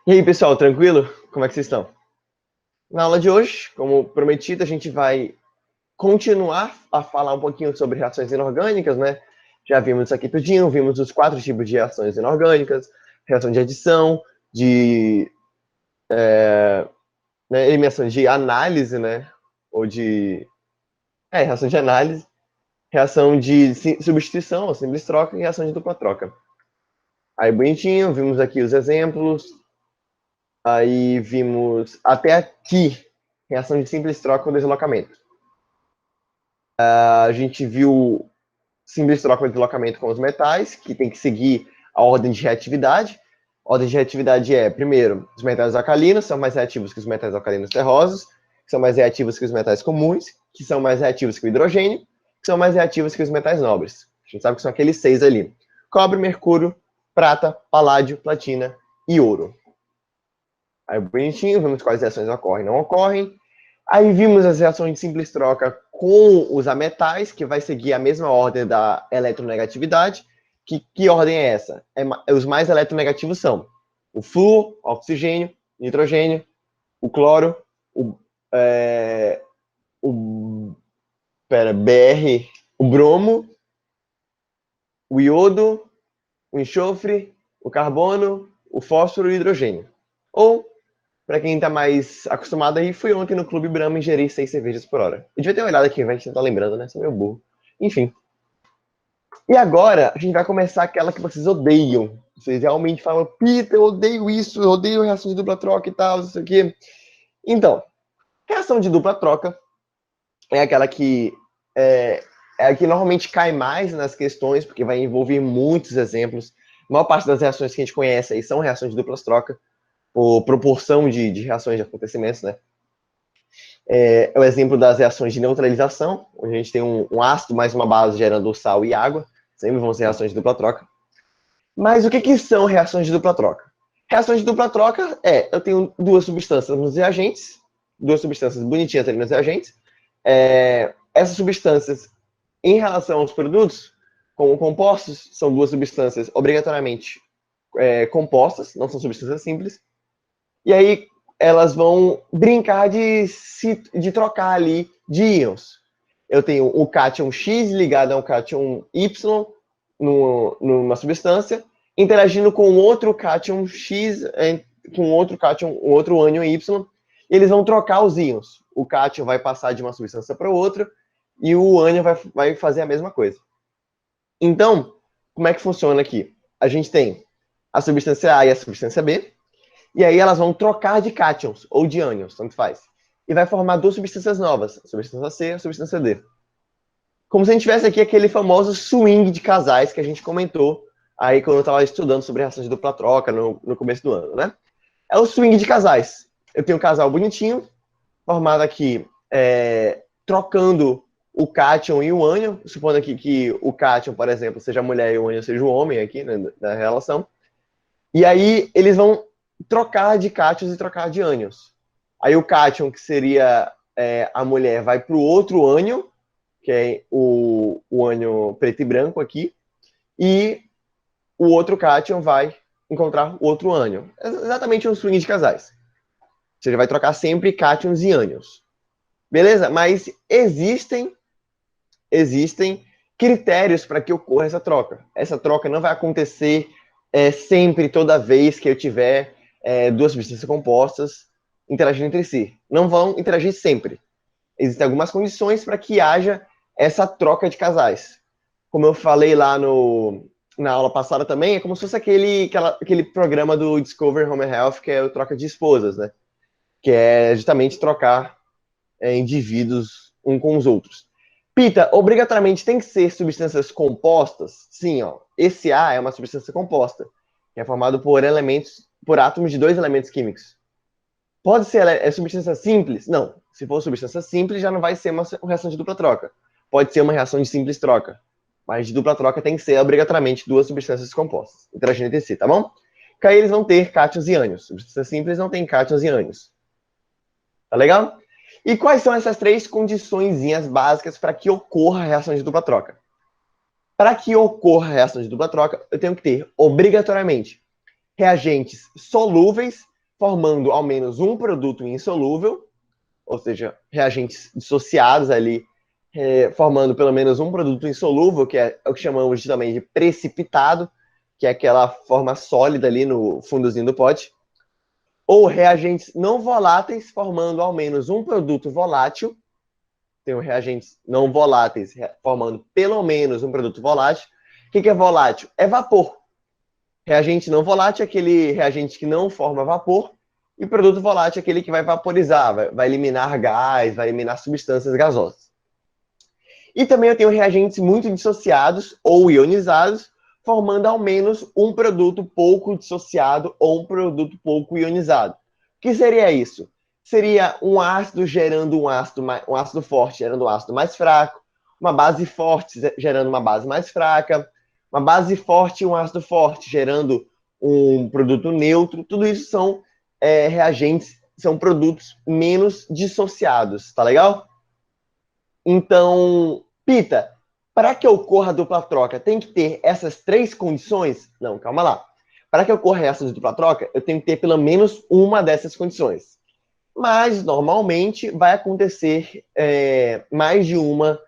E aí, pessoal, tranquilo? Como é que vocês estão? Na aula de hoje, como prometido, a gente vai continuar a falar um pouquinho sobre reações inorgânicas, né? Já vimos isso aqui tudinho, vimos os 4 tipos de reações inorgânicas, reação de adição, de eliminação de análise, né? Ou de... reação de análise, reação de substituição, ou simples troca, e reação de dupla troca. Aí, bonitinho, vimos aqui os exemplos. Aí vimos até aqui, reação de simples troca ou deslocamento. A gente viu simples troca ou deslocamento com os metais, que tem que seguir a ordem de reatividade. A ordem de reatividade é, primeiro, os metais alcalinos são mais reativos que os metais alcalinos terrosos, que são mais reativos que os metais comuns, que são mais reativos que o hidrogênio, que são mais reativos que os metais nobres. A gente sabe que são aqueles 6 ali: cobre, mercúrio, prata, paládio, platina e ouro. Aí, bonitinho, vimos quais reações ocorrem e não ocorrem. Aí vimos as reações de simples troca com os ametais, que vai seguir a mesma ordem da eletronegatividade. Que ordem é essa? Os mais eletronegativos são o flúor, o oxigênio, o nitrogênio, o cloro, Br, o bromo, o iodo, o enxofre, o carbono, o fósforo e o hidrogênio. Ou, para quem está mais acostumado aí, fui ontem no Clube Brahma ingerir 6 cervejas por hora. Eu devia ter olhado aqui, a gente não tá lembrando, né? Sou meio burro. Enfim. E agora, a gente vai começar aquela que vocês odeiam. Vocês realmente falam, Peter, eu odeio isso, eu odeio reação de dupla troca e tal, não sei o quê. Então, reação de dupla troca é aquela que a que normalmente cai mais nas questões, porque vai envolver muitos exemplos. A maior parte das reações que a gente conhece aí são reações de duplas trocas, por proporção de reações de acontecimentos, né? É o exemplo das reações de neutralização, onde a gente tem um ácido mais uma base gerando sal e água, sempre vão ser reações de dupla troca. Mas o que são reações de dupla troca? Reações de dupla troca eu tenho duas substâncias nos reagentes, duas substâncias bonitinhas ali nos reagentes. Essas substâncias, em relação aos produtos, como compostos, são duas substâncias obrigatoriamente compostas, não são substâncias simples. E aí elas vão brincar de trocar ali de íons. Eu tenho o cátion X ligado a um cátion Y numa substância, interagindo com outro cátion X, com outro cátion, outro ânion Y, e eles vão trocar os íons. O cátion vai passar de uma substância para outra, e o ânion vai fazer a mesma coisa. Então, como é que funciona aqui? A gente tem a substância A e a substância B, e aí elas vão trocar de cátions, ou de ânions, tanto faz. E vai formar duas substâncias novas, a substância C e a substância D. Como se a gente tivesse aqui aquele famoso swing de casais que a gente comentou aí quando eu estava estudando sobre reações de dupla troca no começo do ano, né? É o swing de casais. Eu tenho um casal bonitinho, formado aqui, trocando o cátion e o ânion, supondo aqui que o cátion, por exemplo, seja a mulher e o ânion seja o homem aqui, né, na relação. E aí eles vão trocar de cátions e trocar de ânions. Aí o cátion, que seria a mulher, vai para o outro ânion, que é o ânion preto e branco aqui, e o outro cátion vai encontrar o outro ânion. É exatamente um swing de casais. Você vai trocar sempre cátions e ânions. Beleza? Mas existem critérios para que ocorra essa troca. Essa troca não vai acontecer sempre, toda vez que eu tiver duas substâncias compostas interagindo entre si. Não vão interagir sempre. Existem algumas condições para que haja essa troca de casais. Como eu falei lá na aula passada também, é como se fosse aquele programa do Discover Home and Health, que é o troca de esposas, né? Que é justamente trocar indivíduos um com os outros. Pita, obrigatoriamente tem que ser substâncias compostas? Sim, ó. Esse A é uma substância composta, que é formado por átomos de dois elementos químicos. Pode ser substância simples? Não. Se for substância simples, já não vai ser uma reação de dupla troca. Pode ser uma reação de simples troca. Mas de dupla troca tem que ser obrigatoriamente duas substâncias compostas, interagindo entre si, tá bom? Que aí eles vão ter cátions e ânions. Substâncias simples não tem cátions e ânions. Tá legal? E quais são essas três condiçõezinhas básicas para que ocorra a reação de dupla troca? Para que ocorra a reação de dupla troca, eu tenho que ter, obrigatoriamente, reagentes solúveis formando ao menos um produto insolúvel, ou seja, reagentes dissociados ali, formando pelo menos um produto insolúvel, que é o que chamamos também de precipitado, que é aquela forma sólida ali no fundozinho do pote, ou reagentes não voláteis, formando ao menos um produto volátil. Tem reagentes não voláteis, formando pelo menos um produto volátil. O que é volátil? É vapor. Reagente não volátil é aquele reagente que não forma vapor, e produto volátil é aquele que vai vaporizar, vai eliminar gás, vai eliminar substâncias gasosas. E também eu tenho reagentes muito dissociados ou ionizados, formando ao menos um produto pouco dissociado ou um produto pouco ionizado. O que seria isso? Seria um ácido gerando um ácido forte gerando um ácido mais fraco, uma base forte gerando uma base mais fraca, uma base forte e um ácido forte gerando um produto neutro. Tudo isso são reagentes, são produtos menos dissociados, tá legal? Então, Pita, para que ocorra a dupla troca, tem que ter essas três condições? Não, calma lá. Para que ocorra essa dupla troca, eu tenho que ter pelo menos uma dessas condições. Mas, normalmente, vai acontecer mais de uma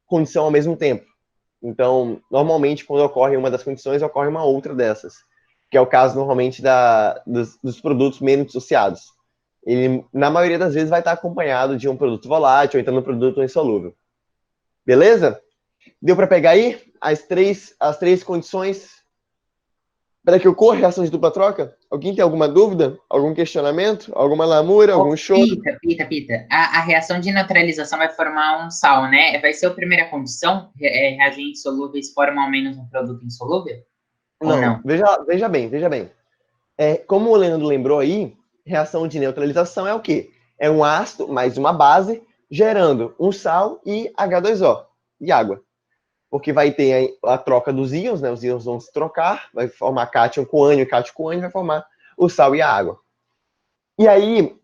condição ao mesmo tempo. Então, normalmente, quando ocorre uma das condições, ocorre uma outra dessas. Que é o caso, normalmente, dos produtos menos dissociados. Ele, na maioria das vezes, vai estar acompanhado de um produto volátil ou então um produto insolúvel. Beleza? Deu para pegar aí as três condições para que ocorra a reação de dupla troca? Alguém tem alguma dúvida? Algum questionamento? Alguma lamúria? Algum choro? Pita. A reação de neutralização vai formar um sal, né? Vai ser a primeira condição? Reagentes solúveis formam ao menos um produto insolúvel? Ou Não, não? veja bem, veja bem. Como o Leandro lembrou aí, reação de neutralização é o quê? É um ácido mais uma base gerando um sal e H2O, e água. Porque vai ter a troca dos íons, né? Os íons vão se trocar, vai formar cátion com ânion e cátion com ânion, vai formar o sal e a água. E aí,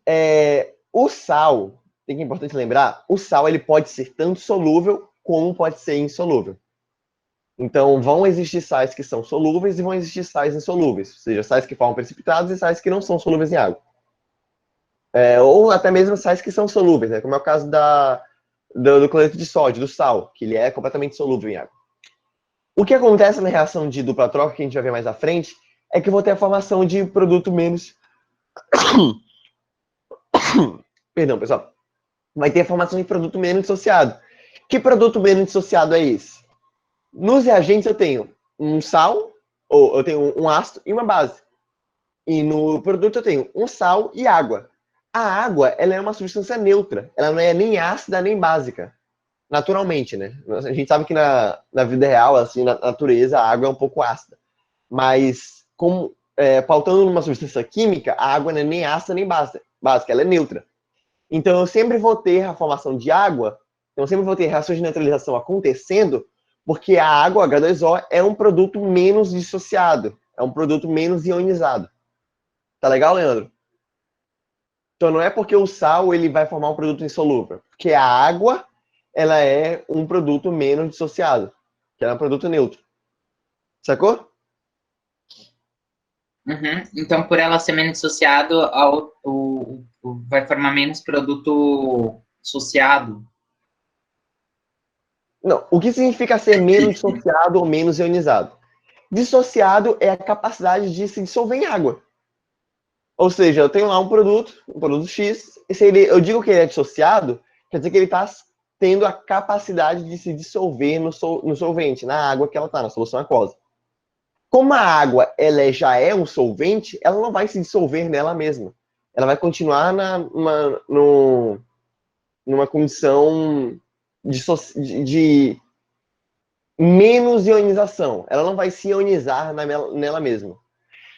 o sal, tem que é importante lembrar, o sal ele pode ser tanto solúvel como pode ser insolúvel. Então, vão existir sais que são solúveis e vão existir sais insolúveis, ou seja, sais que formam precipitados e sais que não são solúveis em água. Ou até mesmo sais que são solúveis, né? Como é o caso do cloreto de sódio, do sal, que ele é completamente solúvel em água. O que acontece na reação de dupla troca, que a gente vai ver mais à frente, é que eu vou ter a formação de produto menos... Perdão, pessoal. Vai ter a formação de produto menos dissociado. Que produto menos dissociado é esse? Nos reagentes eu tenho um sal, ou eu tenho um ácido e uma base. E no produto eu tenho um sal e água. A água, ela é uma substância neutra. Ela não é nem ácida nem básica. Naturalmente, né? A gente sabe que na vida real, assim, na natureza, a água é um pouco ácida. Mas, pautando numa substância química, a água não é nem ácida nem básica. Ela é neutra. Então, eu sempre vou ter a formação de água, então eu sempre vou ter reações de neutralização acontecendo, porque a água, H2O, é um produto menos dissociado, é um produto menos ionizado. Tá legal, Leandro? Então, não é porque o sal ele vai formar um produto insolúvel, porque a água ela é um produto menos dissociado, que ela é um produto neutro. Sacou? Uhum. Então, por ela ser menos dissociado, vai formar menos produto associado. Não. O que significa ser menos dissociado ou menos ionizado? Dissociado é a capacidade de se dissolver em água. Ou seja, eu tenho lá um produto X, e se eu digo que ele é dissociado, quer dizer que ele está tendo a capacidade de se dissolver no solvente, na água que ela está, na solução aquosa. Como a água já é um solvente, ela não vai se dissolver nela mesma. Ela vai continuar numa condição de menos ionização. Ela não vai se ionizar nela mesma.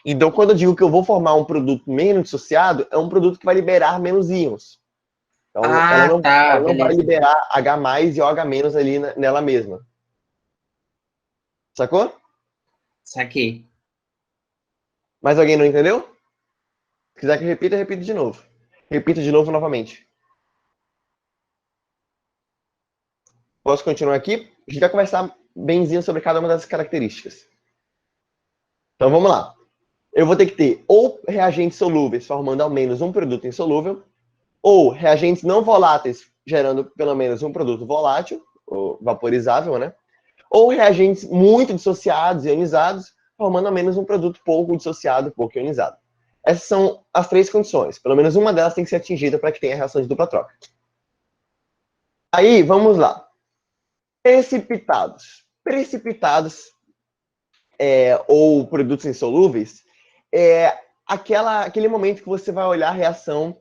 Então, quando eu digo que eu vou formar um produto menos dissociado, é um produto que vai liberar menos íons. Então, Ah, tá, ela não vai beleza. liberar H+ e OH- ali nela mesma. Sacou? Saquei. Mas alguém não entendeu? Se quiser que eu repita, eu repito de novo. Repito de novo novamente. Posso continuar aqui? A gente vai conversar benzinho sobre cada uma das características. Então, vamos lá. eu vou ter que ter ou reagentes solúveis formando ao menos um produto insolúvel, ou reagentes não voláteis gerando pelo menos um produto volátil, ou vaporizável, né? Ou reagentes muito dissociados e ionizados, formando ao menos um produto pouco dissociado, pouco ionizado. Essas são as 3 condições. Pelo menos uma delas tem que ser atingida para que tenha reação de dupla troca. Aí, vamos lá. Precipitados. Precipitados ou produtos insolúveis é aquele momento que você vai olhar a reação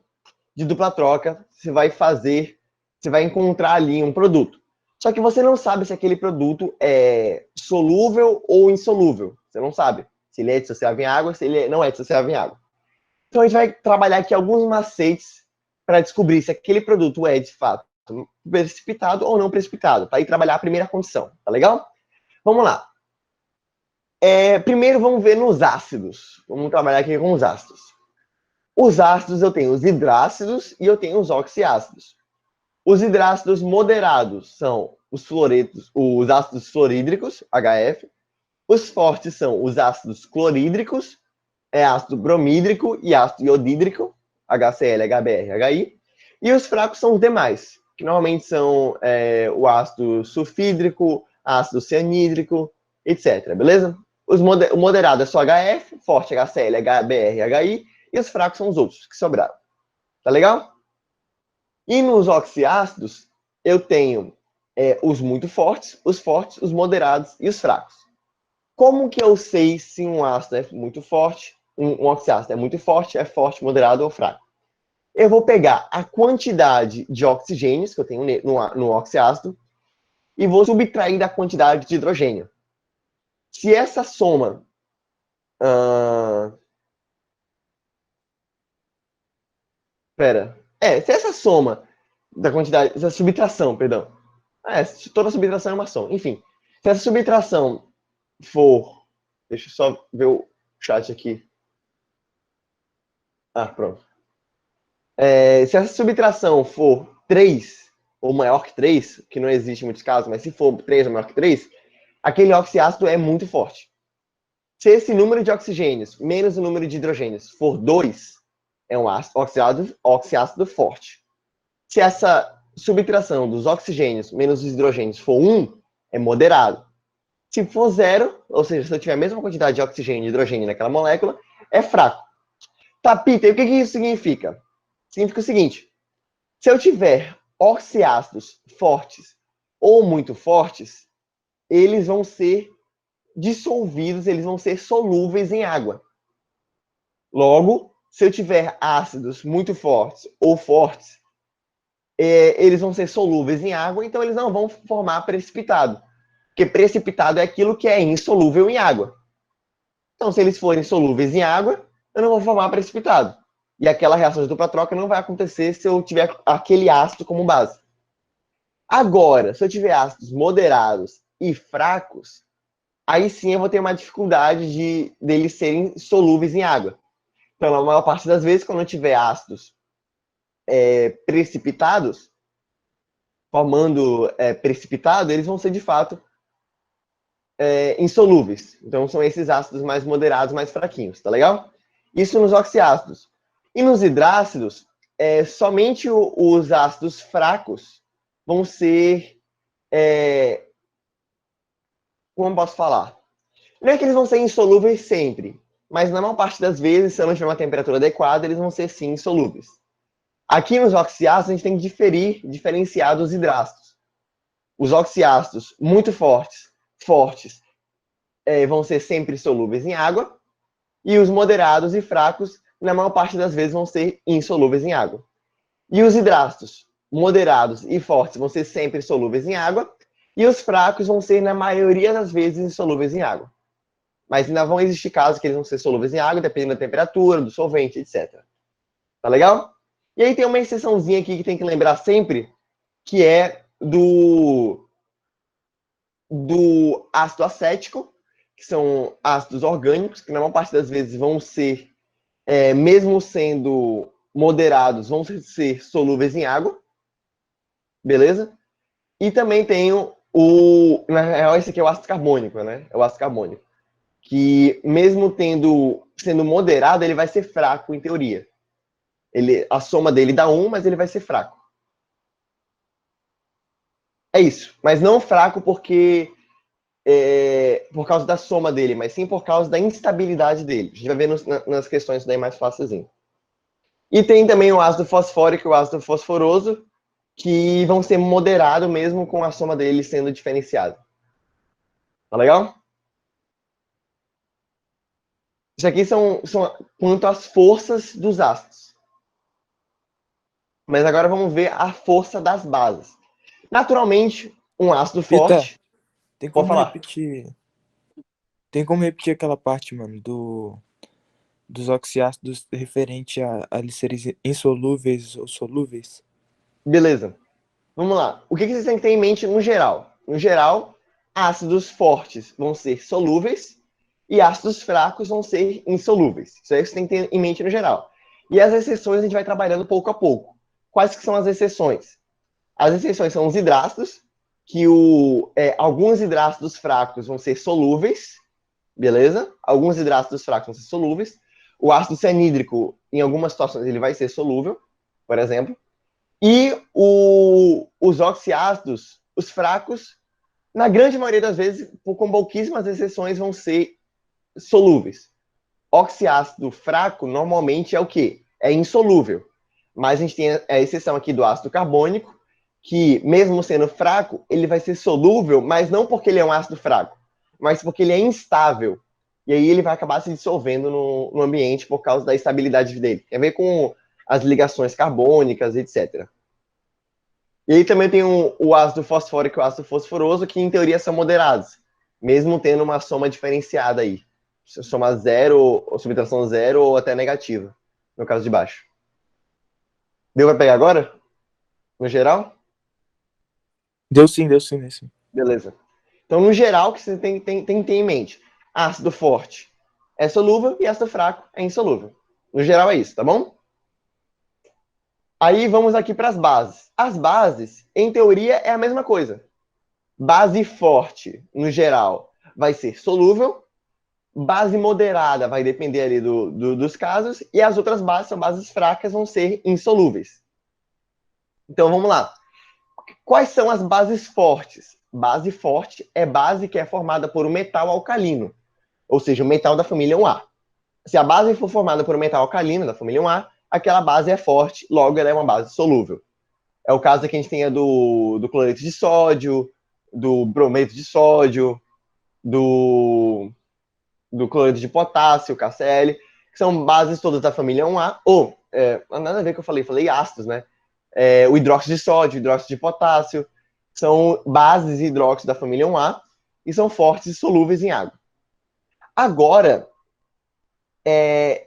de dupla troca, você vai encontrar ali um produto. Só que você não sabe se aquele produto é solúvel ou insolúvel. Você não sabe se ele é dissociável em água, se ele não é dissociável em água. Então a gente vai trabalhar aqui alguns macetes para descobrir se aquele produto é de fato precipitado ou não precipitado, para ir trabalhar a primeira condição, tá legal? Vamos lá. Primeiro vamos ver nos ácidos. Vamos trabalhar aqui com os ácidos. Os ácidos eu tenho os hidrácidos e eu tenho os oxiácidos. Os hidrácidos moderados são os ácidos fluorídricos, HF. Os fortes são os ácidos clorídricos, ácido bromídrico e ácido iodídrico, HCl, HBr, HI. E os fracos são os demais, que normalmente são o ácido sulfídrico, ácido cianídrico, etc. Beleza? O moderado é só HF, forte HCl, HBr, HI, e os fracos são os outros que sobraram. Tá legal? E nos oxiácidos, eu tenho os muito fortes, os moderados e os fracos. Como que eu sei se um ácido é muito forte, um oxiácido é muito forte, é forte, moderado ou fraco? Eu vou pegar a quantidade de oxigênios que eu tenho no oxiácido e vou subtrair da quantidade de hidrogênio. Se essa soma... se essa soma da quantidade... Essa subtração, perdão. Toda subtração é uma soma. Enfim, se essa subtração for... Deixa eu só ver o chat aqui. Pronto. Se essa subtração for 3 ou maior que 3, que não existe em muitos casos, mas se for 3 ou maior que 3, aquele oxiácido é muito forte. Se esse número de oxigênios menos o número de hidrogênios for 2, é um oxiácido forte. Se essa subtração dos oxigênios menos os hidrogênios for 1, é moderado. Se for 0, ou seja, se eu tiver a mesma quantidade de oxigênio e hidrogênio naquela molécula, é fraco. Tá, Peter, o que isso significa? Significa o seguinte: se eu tiver oxiácidos fortes ou muito fortes, eles vão ser dissolvidos, eles vão ser solúveis em água. Logo, se eu tiver ácidos muito fortes ou fortes, eles vão ser solúveis em água, então eles não vão formar precipitado. Porque precipitado é aquilo que é insolúvel em água. Então, se eles forem solúveis em água, eu não vou formar precipitado. E aquela reação de dupla troca não vai acontecer se eu tiver aquele ácido como base. Agora, se eu tiver ácidos moderados e fracos, aí sim eu vou ter uma dificuldade deles serem solúveis em água. Então, na maior parte das vezes, quando eu tiver ácidos precipitados, formando precipitado, eles vão ser, de fato, insolúveis. Então, são esses ácidos mais moderados, mais fraquinhos, tá legal? Isso nos oxiácidos. E nos hidrácidos, somente os ácidos fracos vão ser... como eu posso falar? Não é que eles vão ser insolúveis sempre, mas na maior parte das vezes, se eu não tiver uma temperatura adequada, eles vão ser sim insolúveis. Aqui nos oxiácidos, a gente tem que diferenciar dos hidrácidos. Os oxiácidos muito fortes, vão ser sempre solúveis em água, e os moderados e fracos, na maior parte das vezes, vão ser insolúveis em água. E os hidrácidos moderados e fortes vão ser sempre solúveis em água, e os fracos vão ser, na maioria das vezes, insolúveis em água. Mas ainda vão existir casos que eles vão ser solúveis em água, dependendo da temperatura, do solvente, etc. Tá legal? E aí tem uma exceçãozinha aqui que tem que lembrar sempre, que é do ácido acético, que são ácidos orgânicos, que na maior parte das vezes vão ser, mesmo sendo moderados, vão ser solúveis em água. Beleza? E também tem na real, esse aqui é o ácido carbônico, né? É o ácido carbônico. que mesmo sendo moderado, ele vai ser fraco em teoria. A soma dele dá 1, mas ele vai ser fraco. É isso. Mas não fraco porque por causa da soma dele, mas sim por causa da instabilidade dele. A gente vai ver nas questões daí mais fácilzinho. E tem também o ácido fosfórico e o ácido fosforoso, que vão ser moderados mesmo com a soma deles sendo diferenciada. Tá legal? Isso aqui são quanto às forças dos ácidos. Mas agora vamos ver a força das bases. Naturalmente, um ácido Pita, forte... tem Pode como falar. repetir? Tem como repetir aquela parte, mano, dos oxiácidos referente a eles serem insolúveis ou solúveis? Beleza. Vamos lá. O que vocês têm que ter em mente no geral? No geral, ácidos fortes vão ser solúveis e ácidos fracos vão ser insolúveis. Isso aí você tem que ter em mente no geral. E as exceções a gente vai trabalhando pouco a pouco. Quais que são as exceções? As exceções são os hidrácidos, que alguns hidrácidos fracos vão ser solúveis, beleza? Alguns hidrácidos fracos vão ser solúveis. O ácido cianídrico, em algumas situações, ele vai ser solúvel, por exemplo. E os oxiácidos, os fracos, na grande maioria das vezes, com pouquíssimas exceções, vão ser solúveis. Oxiácido fraco, normalmente, é o quê? É insolúvel. Mas a gente tem a exceção aqui do ácido carbônico, que, mesmo sendo fraco, ele vai ser solúvel, mas não porque ele é um ácido fraco, mas porque ele é instável. E aí ele vai acabar se dissolvendo no ambiente por causa da estabilidade dele. Tem a ver com as ligações carbônicas, etc. E aí também tem o ácido fosfórico e o ácido fosforoso, que em teoria são moderados, mesmo tendo uma soma diferenciada aí. Soma zero, ou subtração zero, ou até negativa, no caso de baixo. Deu para pegar agora? No geral? Deu sim, deu sim, deu sim. Beleza. Então, no geral, o que você tem que ter em mente? Ácido forte é solúvel e ácido fraco é insolúvel. No geral é isso, tá bom? Aí vamos aqui para as bases. As bases, em teoria, é a mesma coisa. Base forte, no geral, vai ser solúvel. Base moderada vai depender ali dos casos. E as outras bases, são bases fracas, vão ser insolúveis. Então, vamos lá. Quais são as bases fortes? Base forte é base que é formada por um metal alcalino, ou seja, o metal da família 1A. Se a base for formada por um metal alcalino da família 1A, aquela base é forte, logo ela é uma base solúvel. É o caso que a gente tem do cloreto de sódio, do brometo de sódio, do cloreto de potássio, KCl, que são bases todas da família 1A, ou, nada a ver com o que eu falei ácidos, né? O hidróxido de sódio, o hidróxido de potássio, são bases hidróxido da família 1A e são fortes e solúveis em água. Agora,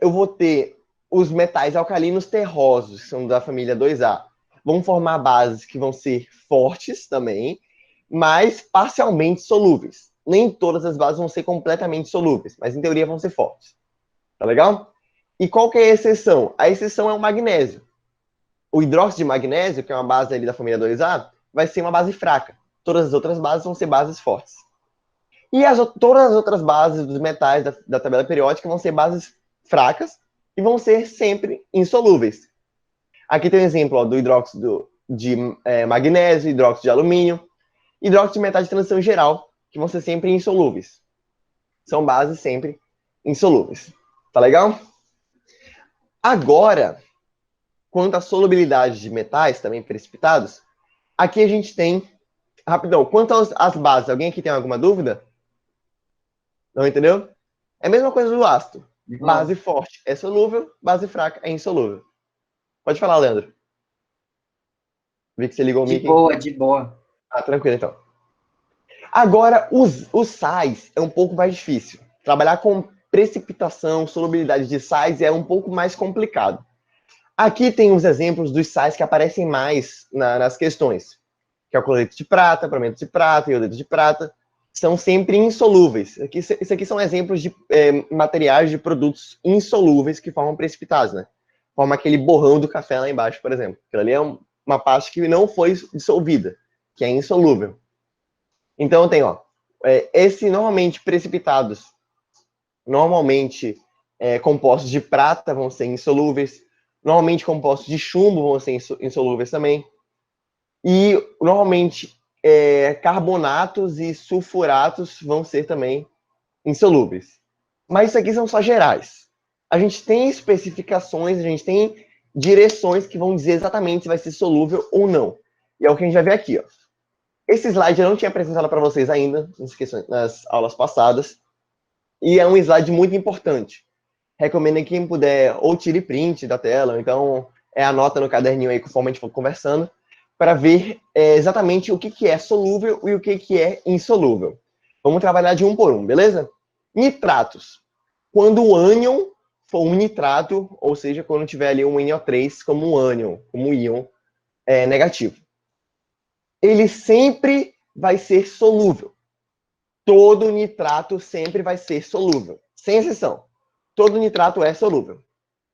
eu vou ter os metais alcalinos terrosos, que são da família 2A. Vão formar bases que vão ser fortes também, mas parcialmente solúveis. Nem todas as bases vão ser completamente solúveis, mas em teoria vão ser fortes. Tá legal? E qual que é a exceção? A exceção é o magnésio. O hidróxido de magnésio, que é uma base ali da família 2A, vai ser uma base fraca. Todas as outras bases vão ser bases fortes. E todas as outras bases dos metais da tabela periódica vão ser bases fracas e vão ser sempre insolúveis. Aqui tem um exemplo do hidróxido de magnésio, hidróxido de alumínio, hidróxido de metais de transição geral, que vão ser sempre insolúveis. São bases sempre insolúveis. Tá legal? Agora, quanto à solubilidade de metais também precipitados, aqui a gente tem... Rapidão, quanto às bases, alguém aqui tem alguma dúvida? Não entendeu? É a mesma coisa do ácido. Base forte é solúvel, base fraca é insolúvel. Pode falar, Leandro. Vi que você ligou o mic. De boa. Ah, tranquilo, então. Agora, os sais é um pouco mais difícil. Trabalhar com precipitação, solubilidade de sais é um pouco mais complicado. Aqui tem os exemplos dos sais que aparecem mais nas questões, que é o cloreto de prata, brometo de prata, iodeto de prata. São sempre insolúveis. Isso aqui são exemplos de materiais, de produtos insolúveis que formam precipitados, né? Forma aquele borrão do café lá embaixo, por exemplo. Aquilo ali é uma parte que não foi dissolvida, que é insolúvel. Então tem, normalmente precipitados Normalmente, compostos de prata vão ser insolúveis. Normalmente, compostos de chumbo vão ser insolúveis também. E, normalmente, carbonatos e sulfuratos vão ser também insolúveis. Mas isso aqui são só gerais. A gente tem especificações, a gente tem direções que vão dizer exatamente se vai ser solúvel ou não. E é o que a gente vai ver aqui, ó. Esse slide eu não tinha apresentado para vocês ainda, nas aulas passadas. E é um slide muito importante. Recomendo que quem puder ou tire print da tela, ou então anota no caderninho aí conforme a gente for conversando, para ver exatamente o que é solúvel e o que é insolúvel. Vamos trabalhar de um por um, beleza? Nitratos. Quando o ânion for um nitrato, ou seja, quando tiver ali um NO3 como um ânion, como um íon negativo. Ele sempre vai ser solúvel. Todo nitrato sempre vai ser solúvel, sem exceção. Todo nitrato é solúvel.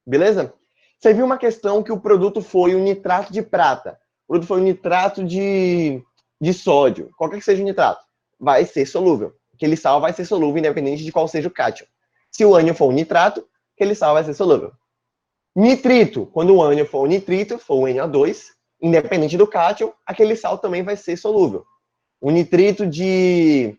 Beleza? Você viu uma questão que o produto foi um nitrato de prata, o produto foi um nitrato de sódio, qualquer que seja o nitrato, vai ser solúvel. Aquele sal vai ser solúvel, independente de qual seja o cátion. Se o ânion for um nitrato, aquele sal vai ser solúvel. Nitrito, quando o ânion for um nitrito, for um NO2, independente do cátion, aquele sal também vai ser solúvel. O nitrito de,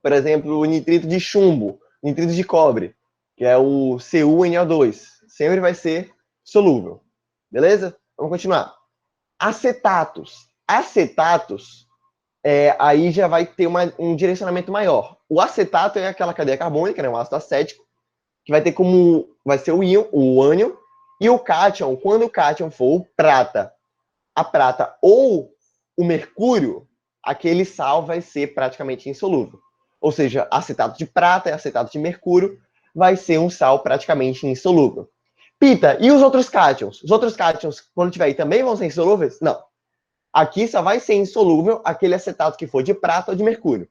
por exemplo, o nitrito de chumbo, nitrito de cobre, que é o CuNO2, sempre vai ser solúvel. Beleza? Vamos continuar. Acetatos. Acetatos, aí já vai ter um direcionamento maior. O acetato é aquela cadeia carbônica, né, um ácido acético, que vai ter como, vai ser o íon, o ânion, e o cátion, quando o cátion for a prata ou o mercúrio, aquele sal vai ser praticamente insolúvel. Ou seja, acetato de prata e acetato de mercúrio vai ser um sal praticamente insolúvel. Pita, e os outros cátions? Os outros cátions, quando tiver aí, também vão ser insolúveis? Não. Aqui só vai ser insolúvel aquele acetato que for de prata ou de mercúrio.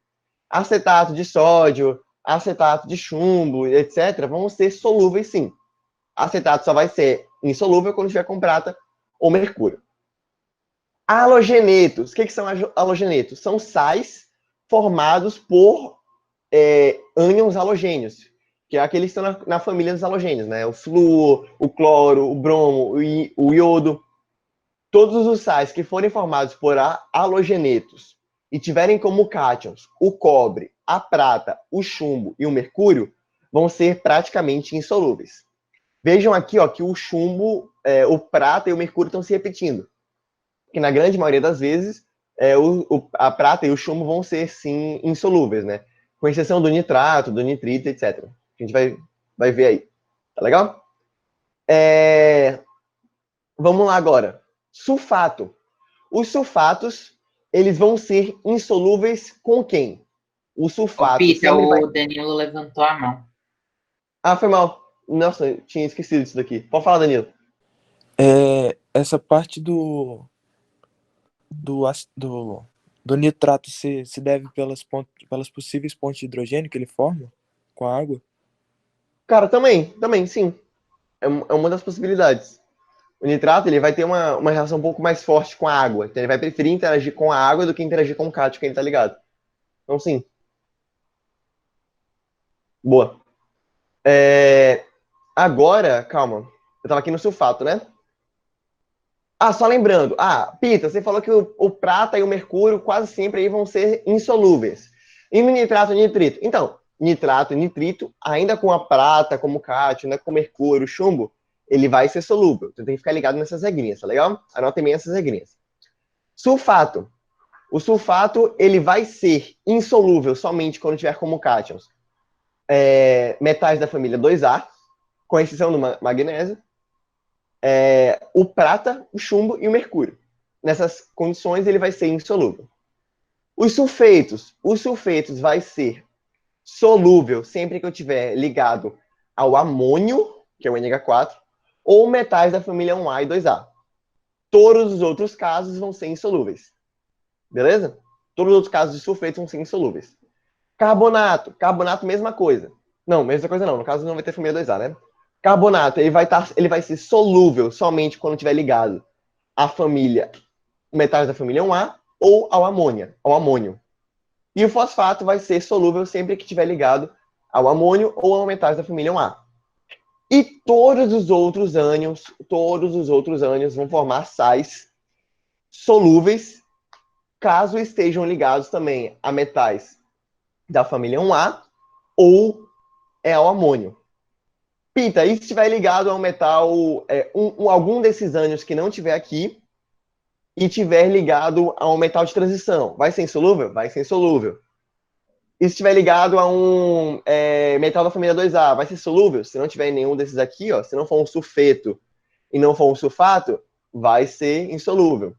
Acetato de sódio, acetato de chumbo, etc., vão ser solúveis sim. Acetato só vai ser insolúvel quando tiver com prata ou mercúrio. Halogenetos. O que são halogenetos? São sais formados por ânions halogênios, que é aqueles que estão na família dos halogênios, né? O flúor, o cloro, o bromo, o iodo. Todos os sais que forem formados por halogenetos e tiverem como cátions o cobre, a prata, o chumbo e o mercúrio, vão ser praticamente insolúveis. Vejam aqui, ó, que o chumbo, o prata e o mercúrio estão se repetindo. Que na grande maioria das vezes, a prata e o chumbo vão ser, sim, insolúveis, né? Com exceção do nitrato, do nitrito, etc. A gente vai ver aí. Tá legal? Vamos lá agora. Sulfato. Os sulfatos, eles vão ser insolúveis com quem? O sulfato Pita, sempre vai... o Danilo levantou a mão. Ah, foi mal. Nossa, eu tinha esquecido disso daqui. Pode falar, Danilo. Essa parte do nitrato se deve pelas possíveis pontes de hidrogênio que ele forma com a água? Cara, também, sim. É uma das possibilidades. O nitrato, ele vai ter uma relação um pouco mais forte com a água. Então, ele vai preferir interagir com a água do que interagir com o cátion, que ele tá ligado. Então, sim. Boa. Agora, calma. Eu tava aqui no sulfato, né? Ah, só lembrando. Ah, Pita, você falou que o prata e o mercúrio quase sempre aí vão ser insolúveis. E no nitrato e nitrito? Então, nitrato e nitrito, ainda com a prata, como cátion, né, com o mercúrio, o chumbo, ele vai ser solúvel. Você tem que ficar ligado nessas regrinhas, tá legal? Anotem bem essas regrinhas. Sulfato. O sulfato, ele vai ser insolúvel somente quando tiver como cátions metais da família 2A, com exceção do magnésio, o prata, o chumbo e o mercúrio. Nessas condições, ele vai ser insolúvel. Os sulfetos vai ser solúvel sempre que eu tiver ligado ao amônio, que é o NH4, ou metais da família 1A e 2A. Todos os outros casos vão ser insolúveis. Beleza? Todos os outros casos de sulfetos vão ser insolúveis. Carbonato, mesma coisa. Não, mesma coisa não, no caso não vai ter família 2A, né? Carbonato, ele vai ser solúvel somente quando estiver ligado à família, metais da família 1A ou ao amônio. E o fosfato vai ser solúvel sempre que estiver ligado ao amônio ou ao metais da família 1A. E todos os outros ânions vão formar sais solúveis, caso estejam ligados também a metais da família 1A ou ao amônio. Pita, e se estiver ligado ao metal, algum desses ânions que não tiver aqui, e tiver ligado a um metal de transição, vai ser insolúvel? Vai ser insolúvel. E se estiver ligado a um metal da família 2A, vai ser solúvel? Se não tiver nenhum desses aqui, ó, se não for um sulfeto e não for um sulfato, vai ser insolúvel.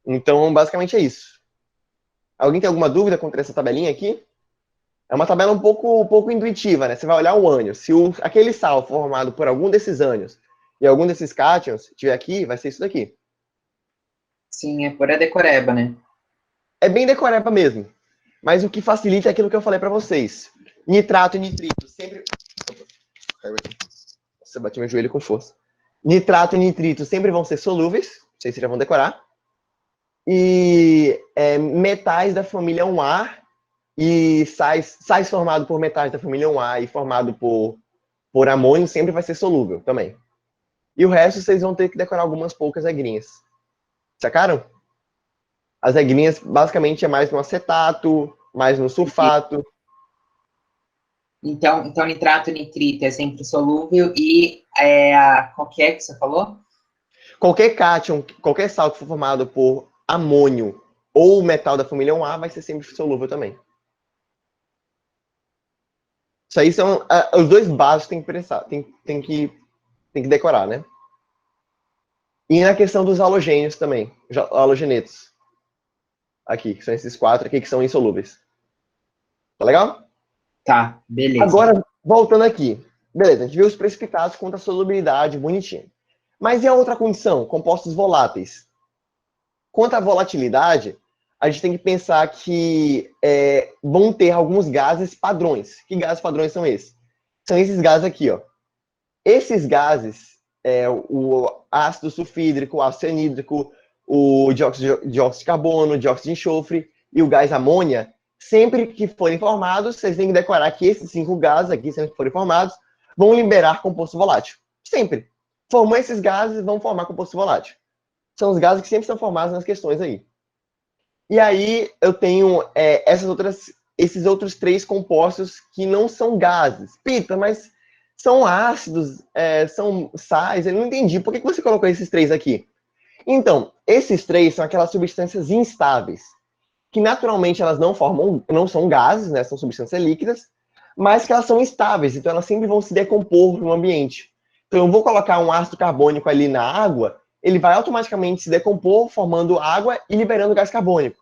Então, basicamente é isso. Alguém tem alguma dúvida contra essa tabelinha aqui? É uma tabela um pouco intuitiva, né? Você vai olhar o ânion. Se aquele sal for formado por algum desses ânions e algum desses cátions estiver aqui, vai ser isso daqui. Sim, é pura decoreba, né? É bem decoreba mesmo. Mas o que facilita é aquilo que eu falei para vocês. Nitrato e nitrito sempre... Você bateu meu joelho com força. Nitrato e nitrito sempre vão ser solúveis. Vocês já vão decorar. E metais da família 1A e sais formado por metais da família 1A e formado por amônio sempre vai ser solúvel também. E o resto vocês vão ter que decorar algumas poucas regrinhas. Sacaram? As regrinhas basicamente é mais no acetato, mais no sulfato. Então nitrato e nitrito é sempre solúvel e qual que é que você falou? Qualquer cátion, qualquer sal que for formado por amônio ou metal da família 1A vai ser sempre solúvel também. Isso aí são os dois básicos que tem que decorar, né? E na questão dos halogênios também, halogenetos. Aqui, que são esses 4 aqui que são insolúveis. Tá legal? Tá, beleza. Agora, voltando aqui. Beleza, a gente viu os precipitados contra a solubilidade, bonitinho. Mas e a outra condição? Compostos voláteis. Quanto à volatilidade, a gente tem que pensar que vão ter alguns gases padrões. Que gases padrões são esses? São esses gases aqui, ó. Esses gases, o ácido sulfídrico, o ácido cianídrico, o dióxido de carbono, o dióxido de enxofre e o gás amônia, sempre que forem formados, vocês têm que decorar que esses 5 gases aqui, sempre que forem formados, vão liberar composto volátil. Sempre. Formam esses gases, vão formar composto volátil. São os gases que sempre são formados nas questões aí. E aí eu tenho esses outros 3 compostos que não são gases. Pita, mas são ácidos, são sais, eu não entendi. Por que você colocou esses 3 aqui? Então, esses 3 são aquelas substâncias instáveis, que naturalmente elas não são gases, né? São substâncias líquidas, mas que elas são instáveis, então elas sempre vão se decompor no ambiente. Então eu vou colocar um ácido carbônico ali na água, ele vai automaticamente se decompor, formando água e liberando gás carbônico.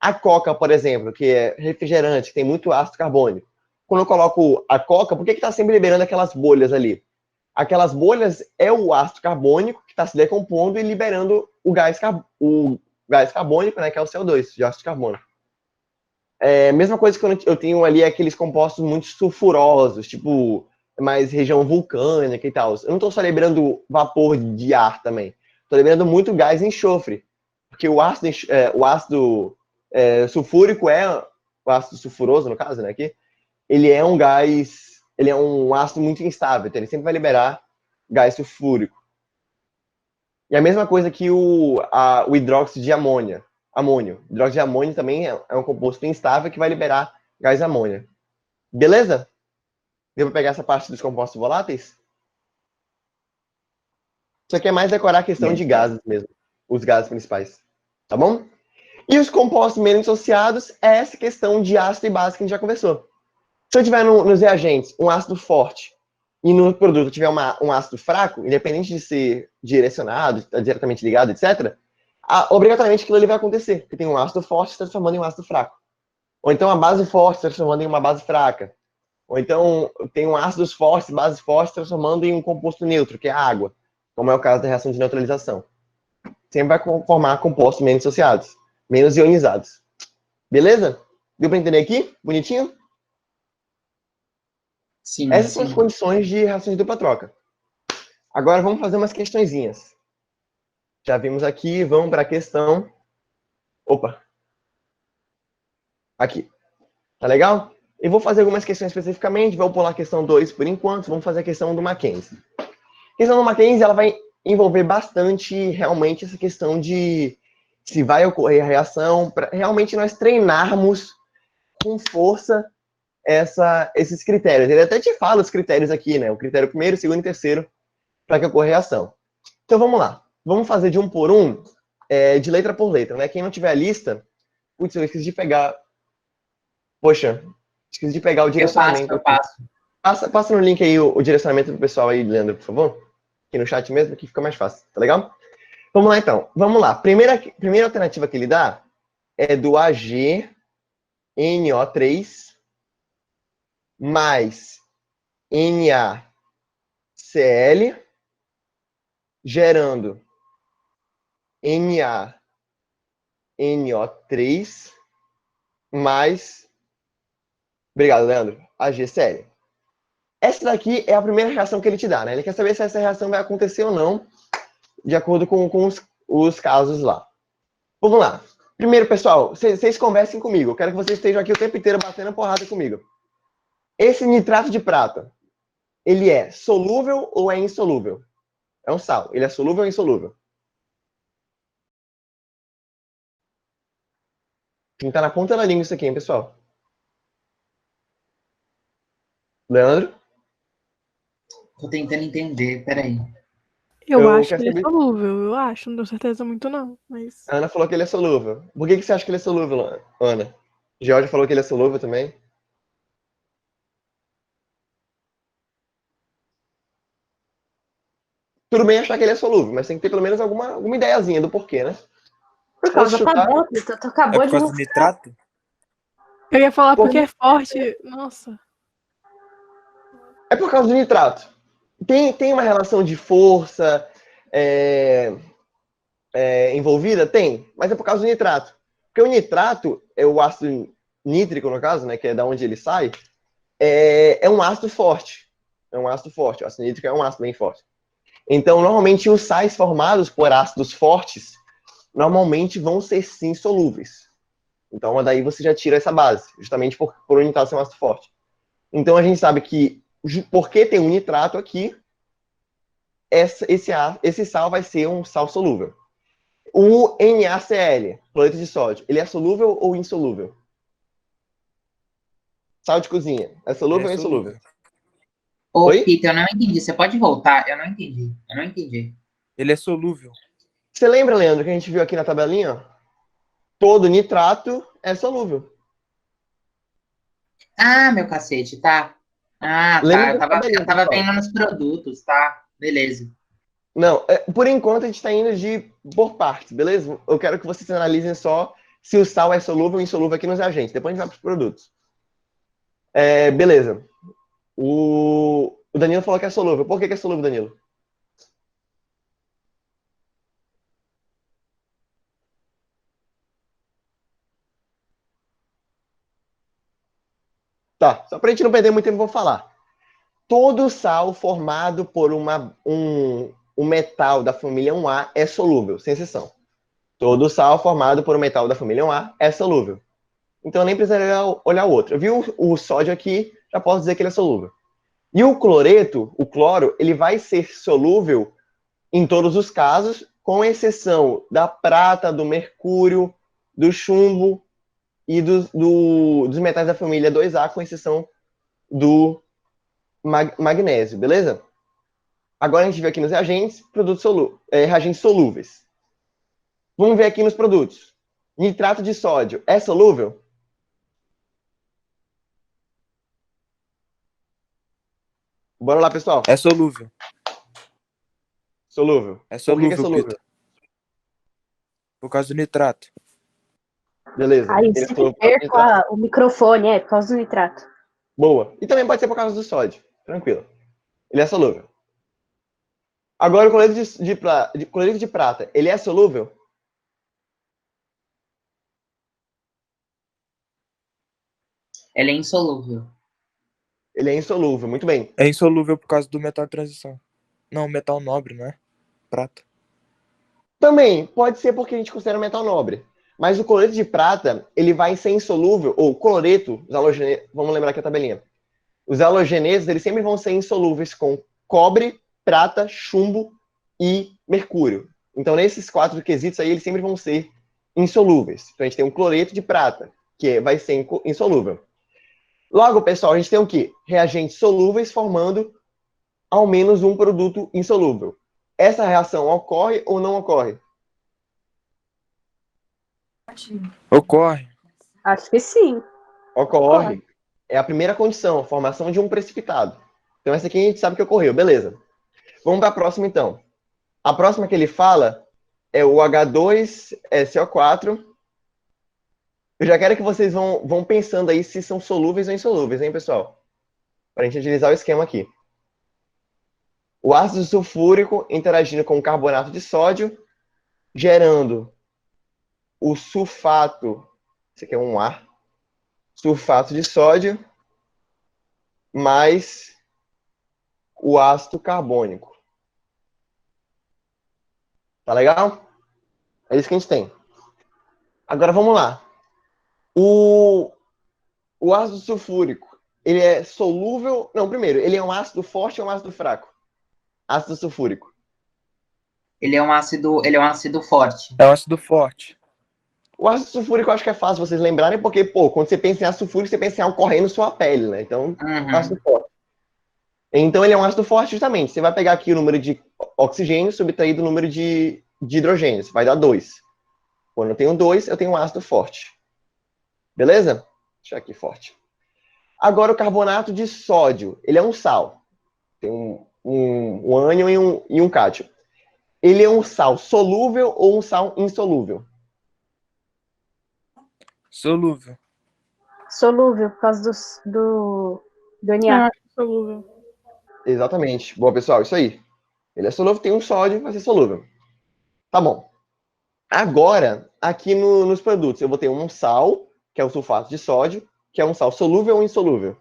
A coca, por exemplo, que é refrigerante, que tem muito ácido carbônico. Quando eu coloco a coca, por que está sempre liberando aquelas bolhas ali? Aquelas bolhas é o ácido carbônico que está se decompondo e liberando o gás carbônico, né, que é o CO2, dióxido de carbono. Mesma coisa que eu tenho ali aqueles compostos muito sulfurosos, tipo mais região vulcânica e tal. Eu não estou só liberando vapor de ar também. Estou liberando muito gás e enxofre. Porque o ácido sulfúrico o ácido sulfuroso, no caso, né, aqui, ele é um gás, ele é um ácido muito instável, então ele sempre vai liberar gás sulfúrico. E a mesma coisa que o hidróxido de amônio. Hidróxido de amônio também é um composto instável que vai liberar gás amônia. Beleza? Deu para pegar essa parte dos compostos voláteis? Isso aqui é mais decorar a questão de gases mesmo. Os gases principais. Tá bom? E os compostos menos dissociados é essa questão de ácido e base que a gente já conversou. Se eu tiver nos reagentes um ácido forte e no produto tiver um ácido fraco, independente de ser direcionado, diretamente ligado, etc., obrigatoriamente aquilo ali vai acontecer, porque tem um ácido forte se transformando em um ácido fraco. Ou então a base forte se transformando em uma base fraca. Ou então tem um ácidos fortes, bases fortes, transformando em um composto neutro, que é a água, como é o caso da reação de neutralização. Sempre vai formar compostos menos dissociados, menos ionizados. Beleza? Deu para entender aqui? Bonitinho? Sim, Essas são as condições de reações de dupla troca. Agora vamos fazer umas questõezinhas. Já vimos aqui, vamos para a questão... Opa! Aqui. Tá legal? Eu vou fazer algumas questões especificamente, vou pular a questão 2 por enquanto, vamos fazer a questão do Mackenzie. A questão do Mackenzie, ela vai envolver bastante, realmente, essa questão de se vai ocorrer a reação, para realmente nós treinarmos com força esses critérios. Ele até te fala os critérios aqui, né? O critério primeiro, segundo e terceiro, para que ocorra a reação. Então, vamos lá. Vamos fazer de um por um, de letra por letra, né? Quem não tiver a lista... Putz, eu esqueci de pegar... Poxa, esqueci de pegar o direcionamento. Eu passo. Passa no link aí o direcionamento do pessoal aí, Leandro, por favor. Aqui no chat mesmo, que fica mais fácil, tá legal? Vamos lá, então. Vamos lá. Primeira alternativa que ele dá é do AgNO3 mais NaCl, gerando NaNO3 mais... Obrigado, Leandro. AgCl. Essa daqui é a primeira reação que ele te dá, né? Ele quer saber se essa reação vai acontecer ou não, de acordo com os casos lá. Vamos lá. Primeiro, pessoal, vocês conversem comigo. Eu quero que vocês estejam aqui o tempo inteiro batendo porrada comigo. Esse nitrato de prata, ele é solúvel ou é insolúvel? É um sal. Ele é solúvel ou insolúvel? Quem tá na ponta da língua isso aqui, hein, pessoal? Leandro? Tô tentando entender, peraí. Eu acho que quero ele é saber- solúvel, eu acho, não tenho certeza muito não, mas... A Ana falou que ele é solúvel. Por que você acha que ele é solúvel, Ana? Georgia falou que ele é solúvel também. Tudo bem achar que ele é solúvel, mas tem que ter pelo menos alguma ideiazinha do porquê, né? Por causa Posso da chutar? tabela, tu É acabou por de causa do mostrar. nitrato? Eu ia falar porque Por- é forte, nossa. É por causa do nitrato. Tem uma relação de força envolvida? Tem, mas é por causa do nitrato. Porque o nitrato, é o ácido nítrico, no caso, né, que é da onde ele sai, é um ácido forte. É um ácido forte. O ácido nítrico é um ácido bem forte. Então, normalmente, os sais formados por ácidos fortes, normalmente vão ser, sim, solúveis. Então, daí você já tira essa base, justamente por o nitrato ser um ácido forte. Então, a gente sabe que, porque tem um nitrato aqui, esse sal vai ser um sal solúvel. O NaCl, cloreto de sódio, ele é solúvel ou insolúvel? Sal de cozinha, é solúvel ou insolúvel? Ô, Oi? Peter, eu não entendi. Você pode voltar? Eu não entendi. Ele é solúvel. Você lembra, Leandro, que a gente viu aqui na tabelinha? Ó? Todo nitrato é solúvel. Ah, meu cacete, tá. Ah, Lembra tá. da tabelinha, Eu tava pessoal? vendo nos produtos, tá? Beleza. Não, por enquanto a gente está indo por partes, beleza? Eu quero que vocês analisem só se o sal é solúvel ou insolúvel aqui nos reagentes. Depois a gente vai para os produtos. Beleza. O Danilo falou que é solúvel. Por que é solúvel, Danilo? Tá, só para a gente não perder muito tempo, eu vou falar. Todo sal formado por um metal da família 1A é solúvel, sem exceção. Todo sal formado por um metal da família 1A é solúvel. Então, eu nem precisaria olhar o outro. Eu vi o sódio aqui, já posso dizer que ele é solúvel. E o cloreto, o cloro, ele vai ser solúvel em todos os casos, com exceção da prata, do mercúrio, do chumbo e dos metais da família 2A, com exceção do magnésio, beleza? Agora a gente vê aqui nos reagentes, reagentes solúveis. Vamos ver aqui nos produtos. Nitrato de sódio é solúvel? Bora lá, pessoal. É solúvel. Solúvel. É Por que solúvel, é solúvel? Peter. Por causa do nitrato. Beleza. Aí Ele é sempre solúvel por causa do perco nitrato. o microfone, por causa do nitrato. Boa. E também pode ser por causa do sódio. Tranquilo. Ele é solúvel. Agora o cloreto de prata, ele é solúvel? Ela é insolúvel. Ele é insolúvel. Muito bem. É insolúvel por causa do metal de transição. Não, metal nobre, não é? Prata. Também pode ser porque a gente considera metal nobre. Mas o cloreto de prata, ele vai ser insolúvel, ou cloreto, os halogenetos, vamos lembrar aqui a tabelinha. Os halogenetos, eles sempre vão ser insolúveis com cobre, prata, chumbo e mercúrio. Então, nesses 4 quesitos aí, eles sempre vão ser insolúveis. Então, a gente tem um cloreto de prata, que vai ser insolúvel. Logo, pessoal, a gente tem o quê? Reagentes solúveis formando ao menos um produto insolúvel. Essa reação ocorre ou não ocorre? Ocorre. Acho que sim. Ocorre. É a primeira condição, a formação de um precipitado. Então, essa aqui a gente sabe que ocorreu, beleza. Vamos para a próxima, então. A próxima que ele fala é o H2SO4. Eu já quero que vocês vão pensando aí se são solúveis ou insolúveis, hein, pessoal? Para a gente agilizar o esquema aqui. O ácido sulfúrico interagindo com o carbonato de sódio, gerando o sulfato, esse aqui é um A, sulfato de sódio, mais o ácido carbônico. Tá legal? É isso que a gente tem. Agora vamos lá. O ácido sulfúrico, ele é solúvel... Não, primeiro, ele é um ácido forte ou um ácido fraco? Ácido sulfúrico. Ele é um ácido forte. É um ácido forte. O ácido sulfúrico eu acho que é fácil vocês lembrarem, porque, pô, quando você pensa em ácido sulfúrico, você pensa em algo correndo sua pele, né? Então, ácido forte. Então, ele é um ácido forte justamente. Você vai pegar aqui o número de oxigênio subtraído do número de hidrogênio. Vai dar 2. Quando eu tenho 2, eu tenho um ácido forte. Beleza? Deixa aqui forte. Agora, o carbonato de sódio. Ele é um sal. Tem um ânion e um cátio. Ele é um sal solúvel ou um sal insolúvel? Solúvel. Solúvel, por causa do Eu Na. acho solúvel. Exatamente. Boa, pessoal, isso aí. Ele é solúvel, tem um sódio, vai ser solúvel. Tá bom. Agora, aqui nos produtos, eu vou ter um sal, que é o sulfato de sódio, que é um sal solúvel ou insolúvel?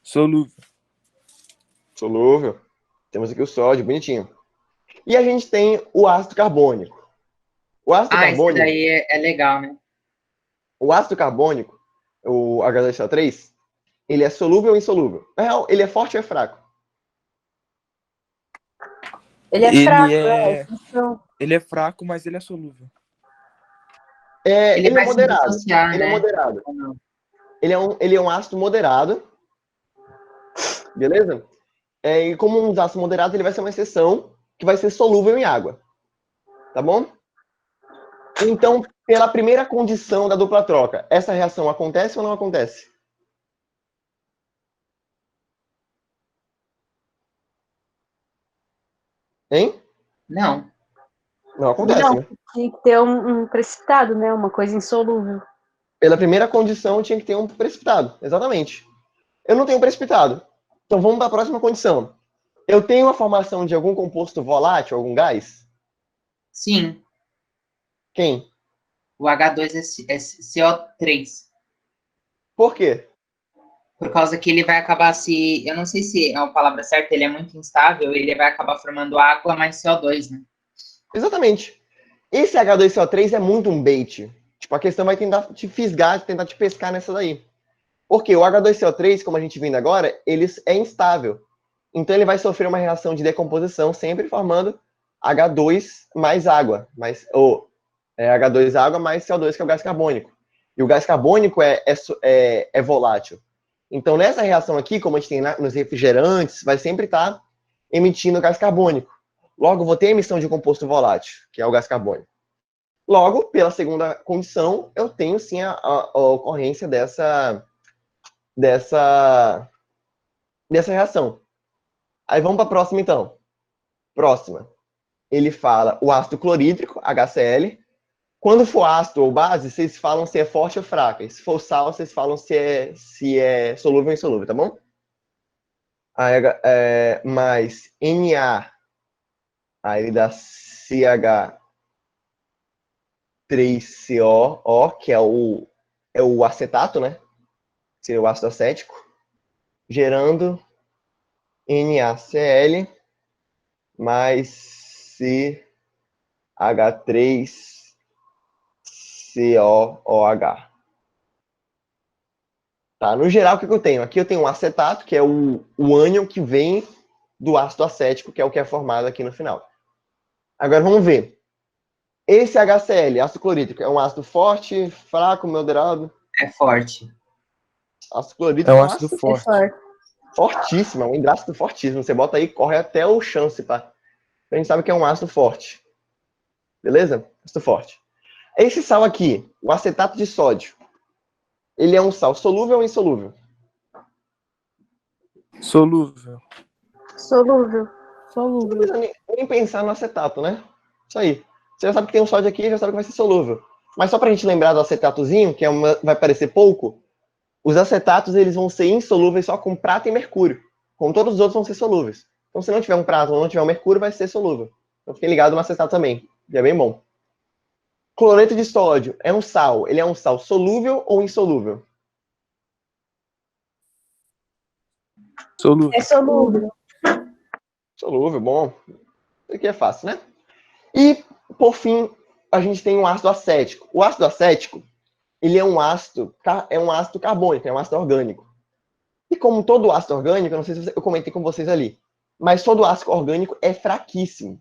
Solúvel. Solúvel. Temos aqui o sódio, bonitinho. E a gente tem o ácido carbônico. O ácido Esse carbônico, daí é legal, né? o ácido carbônico, o H2SO3, ele é solúvel ou insolúvel? Na real, ele é forte ou é fraco? Ele é fraco, então, Ele é fraco, mas ele é solúvel. Ele Ele é vai se moderado. dissociar, Ele é né? moderado. Ou não? Ele é um ácido moderado, beleza? E como um ácido moderado, ele vai ser uma exceção que vai ser solúvel em água. Tá bom? Então, pela primeira condição da dupla troca, essa reação acontece ou não acontece? Hein? Não. Não acontece, não, né? tinha que ter um precipitado, né? Uma coisa insolúvel. Pela primeira condição, tinha que ter um precipitado. Exatamente. Eu não tenho precipitado. Então, vamos para a próxima condição. Eu tenho a formação de algum composto volátil, algum gás? Sim. Quem? O H2SO3. Por quê? Por causa que ele vai acabar se... Eu não sei se é a palavra certa, ele é muito instável, ele vai acabar formando água mais CO2, né? Exatamente. Esse H2CO3 é muito um bait. Tipo, a questão vai tentar te fisgar, tentar te pescar nessa daí. Porque o H2CO3, como a gente vindo agora, ele é instável. Então ele vai sofrer uma reação de decomposição, sempre formando H2 mais água, H2 água mais CO2, que é o gás carbônico. E o gás carbônico é volátil. Então nessa reação aqui, como a gente tem nos refrigerantes, vai sempre estar emitindo gás carbônico. Logo, vou ter emissão de um composto volátil, que é o gás carbônico. Logo, pela segunda condição, eu tenho sim a ocorrência dessa reação. Aí vamos para a próxima, então. Próxima. Ele fala o ácido clorídrico, HCl. Quando for ácido ou base, vocês falam se é forte ou fraca. E se for sal, vocês falam se é solúvel ou insolúvel, tá bom? Aí, mais Na, aí ele dá CH3CO, que é o acetato, né? Seria o ácido acético. Gerando NaCl mais H3COOH. Tá, no geral, o que eu tenho? Aqui eu tenho um acetato, que é o ânion que vem do ácido acético, que é o que é formado aqui no final. Agora vamos ver. Esse HCl, ácido clorídrico, é um ácido forte, fraco, moderado? É forte. Ácido clorídrico É é um um ácido ácido É forte. forte. fortíssimo, é um hidrácido fortíssimo. Você bota aí, corre até o chance, pá. A gente sabe que é um ácido forte. Beleza? Ácido forte. Esse sal aqui, o acetato de sódio, ele é um sal solúvel ou insolúvel? Solúvel. Solúvel. Não Solúvel. precisa nem pensar no acetato, né? Isso aí. Você já sabe que tem um sódio aqui, já sabe que vai ser solúvel. Mas só pra gente lembrar do acetatozinho, que vai parecer pouco, os acetatos eles vão ser insolúveis só com prata e mercúrio. Como todos os outros vão ser solúveis. Então, se não tiver um prata ou não tiver um mercúrio, vai ser solúvel. Então, fiquem ligados no acetato também, que é bem bom. Cloreto de sódio é um sal. Ele é um sal solúvel ou insolúvel? Solúvel. É solúvel. Solúvel, bom. Isso aqui é fácil, né? E, por fim, a gente tem o ácido acético. O ácido acético, ele é um ácido carbônico, é um ácido orgânico. E como todo ácido orgânico, eu não sei se eu comentei com vocês ali, mas todo ácido orgânico é fraquíssimo.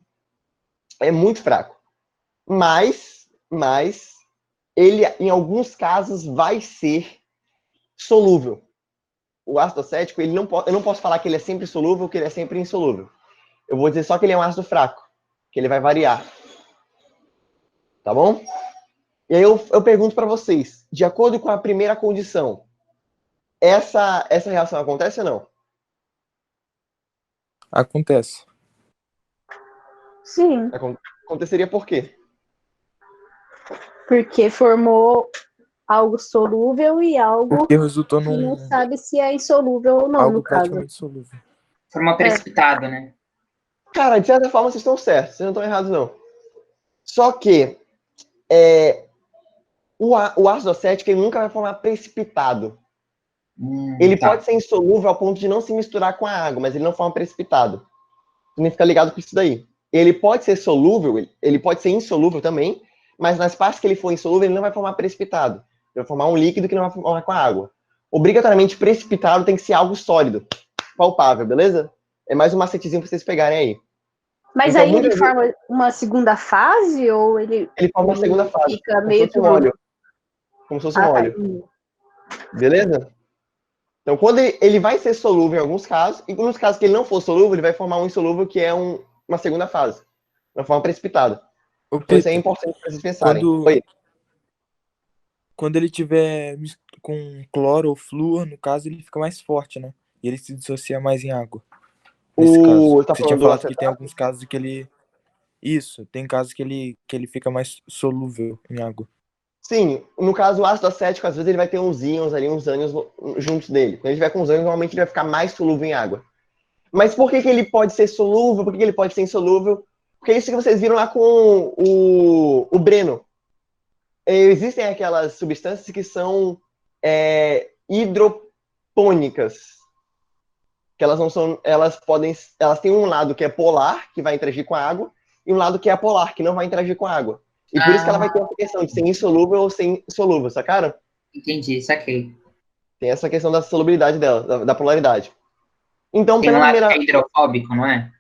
É muito fraco. Mas ele, em alguns casos, vai ser solúvel. O ácido acético, eu não posso falar que ele é sempre solúvel ou que ele é sempre insolúvel. Eu vou dizer só que ele é um ácido fraco, que ele vai variar. Tá bom? E aí eu pergunto para vocês, de acordo com a primeira condição, essa reação acontece ou não? Acontece. Sim, Aconteceria por quê? porque formou algo solúvel e algo Porque resultou que não num sabe se é insolúvel ou não, algo no caso. praticamente solúvel. Formou precipitado, né? Cara, de certa forma vocês estão certos, vocês não estão errados não. Só que o ácido acético ele nunca vai formar precipitado. Ele Tá. pode ser insolúvel ao ponto de não se misturar com a água, mas ele não forma precipitado. Você tem que ficar ligado com isso daí. Ele pode ser solúvel, ele pode ser insolúvel também, mas nas partes que ele for insolúvel, ele não vai formar precipitado. Ele vai formar um líquido que não vai formar com a água. Obrigatoriamente, precipitado tem que ser algo sólido, palpável, beleza? É mais um macetezinho pra vocês pegarem aí. Mas Então, aí ele muitas vezes, forma uma segunda fase ou ele ele forma uma segunda fase, fica como se meio fosse um solúvel? óleo. Como se fosse um Ah, tá. óleo. Beleza? Então, quando ele vai ser solúvel em alguns casos, e nos casos que ele não for solúvel, ele vai formar um insolúvel que é uma segunda fase, uma forma precipitada. Ô, Então, isso é Peter, importante para vocês pensarem. quando, Oi. quando ele tiver com cloro ou flúor, no caso, ele fica mais forte, né? E ele se dissocia mais em água. Nesse caso. Tá Você tinha falando do falado que tem acetato? alguns casos que ele. Isso, tem casos que ele fica mais solúvel em água. Sim, no caso, o ácido acético, às vezes ele vai ter uns íons ali, uns ânions juntos dele. Quando ele tiver com os ânions, normalmente ele vai ficar mais solúvel em água. Mas por que ele pode ser solúvel? Por que ele pode ser insolúvel? Porque é isso que vocês viram lá com o Breno. Existem aquelas substâncias que são hidropônicas. Que elas não são. Elas têm um lado que é polar, que vai interagir com a água, e um lado que é apolar, que não vai interagir com a água. E por isso que ela vai ter essa questão de ser insolúvel ou ser solúvel, sacaram? Entendi, saquei. Tem essa questão da solubilidade dela, da polaridade. Então, Tem um pela lado que primeira. é hidrofóbico, não é?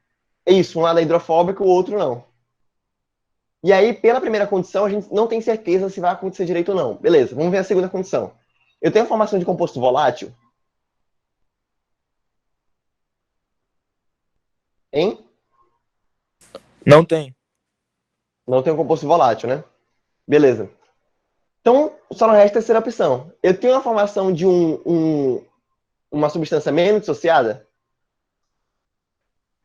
É isso, um lado é hidrofóbico, o outro não. E aí, pela primeira condição, a gente não tem certeza se vai acontecer direito ou não. Beleza, vamos ver a segunda condição. Eu tenho a formação de composto volátil. Hein? Não tem. Não tenho composto volátil, né? Beleza. Então, só não resta a terceira opção. Eu tenho a formação de uma substância menos dissociada?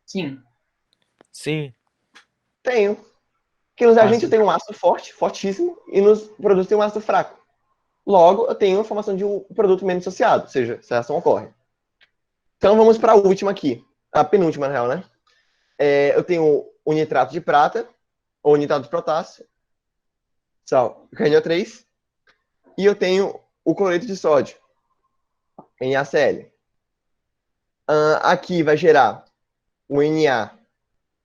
Sim. Sim. Tenho. Porque nos agentes eu Nossa. tenho um ácido forte, fortíssimo, e nos produtos tem um ácido fraco. Logo, eu tenho a formação de um produto menos dissociado, ou seja, essa reação ocorre. Então, vamos para a última aqui. A penúltima, na real, né? Eu tenho o nitrato de prata, ou nitrato de potássio, sal, NO3, e eu tenho o cloreto de sódio, NaCl. Aqui vai gerar o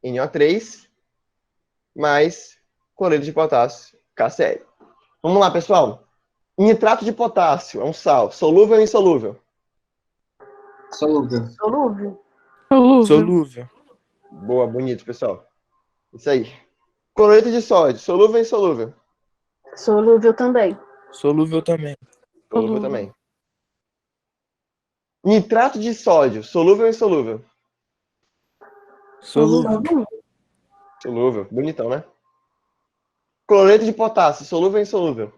NaNO3 mais cloreto de potássio, KCl. Vamos lá, pessoal. Nitrato de potássio é um sal, solúvel ou insolúvel? Solúvel. Solúvel. Solúvel. Solúvel. Boa, bonito, pessoal. Isso aí. Cloreto de sódio, solúvel ou insolúvel? Solúvel também. Solúvel também. Solúvel Solúvel. também. Nitrato de sódio, solúvel ou insolúvel? Solúvel. Solúvel, bonitão, né? Cloreto de potássio, solúvel ou insolúvel?